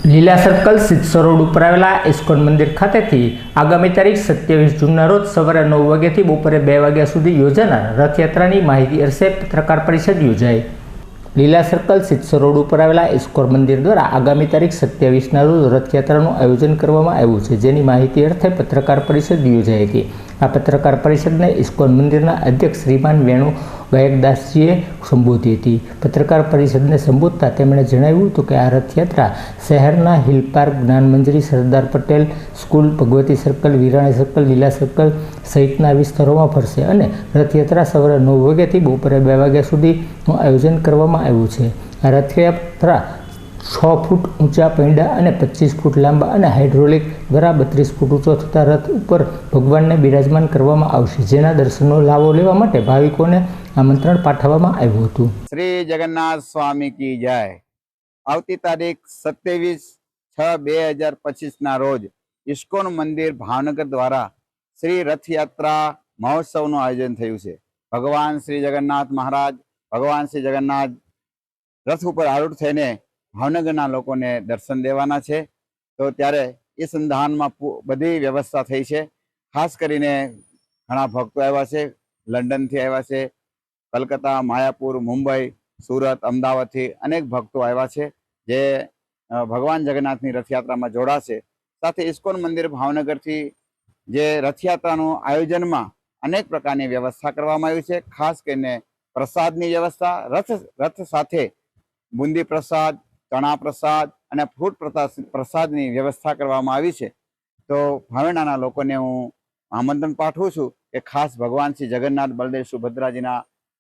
લીલા circle Siddhsar road ઉપર આવેલા ઇસ્કોન મંદિર ખાતેથી આગામી તારીખ 27 જૂનના રોજ સવારે 9 વાગ્યાથી બપોરે 2 વાગ્યા સુધી યોજાનાર રથયાત્રાની માહિતી અર્થે પત્રકાર પરિષદ યોજાઈ। લીલા સર્કલ સિદ્ધસર રોડ ઉપર આવેલા ઇસ્કોન મંદિર દ્વારા આગામી તારીખ 27ના રોજ રથયાત્રાનું આયોજન કરવામાં આવ્યું છે, જેની માહિતી અર્થે પત્રકાર પરિષદ યોજાઈ હતી। આ પત્રકાર પરિષદને ઇસ્કોન મંદિરના અધ્યક્ષ શ્રીમાન વેણુ ગાયકદાસજીએ સંબોધી હતી। પત્રકાર પરિષદને સંબોધતા તેમણે જણાવ્યું હતું કે આ રથયાત્રા શહેરના hill park, Gyanmanjari, Sardar Patel school, Bhagwati circle, Virani circle, Leela circle સહિતના વિસ્તારોમાં ફરશે અને રથયાત્રા સવારે 9 વાગ્યાથી બપોરે 2 વાગ્યા સુધીનું આયોજન કરવામાં આવ્યું છે। આ રથયાત્રા 6 ફૂટ ઊંચા પૈડા અને 25 ફૂટ લાંબા અને હાઇડ્રોલિક દ્વારા 32 ફૂટ ઊંચો થતા રથ ઉપર ભગવાનને બિરાજમાન કરવામાં આવશે, જેના દર્શનનો લાભો લેવા માટે ભાવિકોને આમંત્રણ પાઠવવામાં આવ્યું હતું। श्री जगन्नाथ स्वामी की जय। આવતી તારીખ 27/6/2025 ના રોજ ઇસ્કોન મંદિર ભાવનગર દ્વારા શ્રી રથયાત્રા મહોત્સવનું આયોજન થયું છે। ભગવાન શ્રી જગન્નાથ મહારાજ, ભગવાન શ્રી જગન્નાથ રથ ઉપર આરૂઢ થઈને ભાવનગરના લોકોને દર્શન દેવાના છે। તો ત્યારે એ સંધાનમાં બધી વ્યવસ્થા થઈ છે। ખાસ કરીને ઘણા ભક્તો આવ્યા છે, લંડનથી આવ્યા છે, કલકત્તા, માયાપુર, મુંબઈ, સુરત, અમદાવાદથી અનેક ભક્તો આવ્યા છે, જે ભગવાન જગન્નાથની રથયાત્રામાં જોડાશે। સાથે ઇસ્કોન મંદિર ભાવનગરથી જે રથયાત્રાનું આયોજનમાં અનેક પ્રકારની વ્યવસ્થા કરવામાં આવી છે। ખાસ કરીને પ્રસાદની વ્યવસ્થા, રથ સાથે બુંદી પ્રસાદ, ચણા પ્રસાદ અને ફ્રૂટ પ્રસાદની વ્યવસ્થા કરવામાં આવી છે। તો ભાવેણાના લોકોને હું આમંત્રણ પાઠવું છું કે ખાસ ભગવાન શ્રી જગન્નાથ, બલદેવ, સુભદ્રાજીના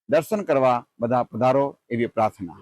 દર્શન કરવા બધા પધારો, એવી પ્રાર્થના।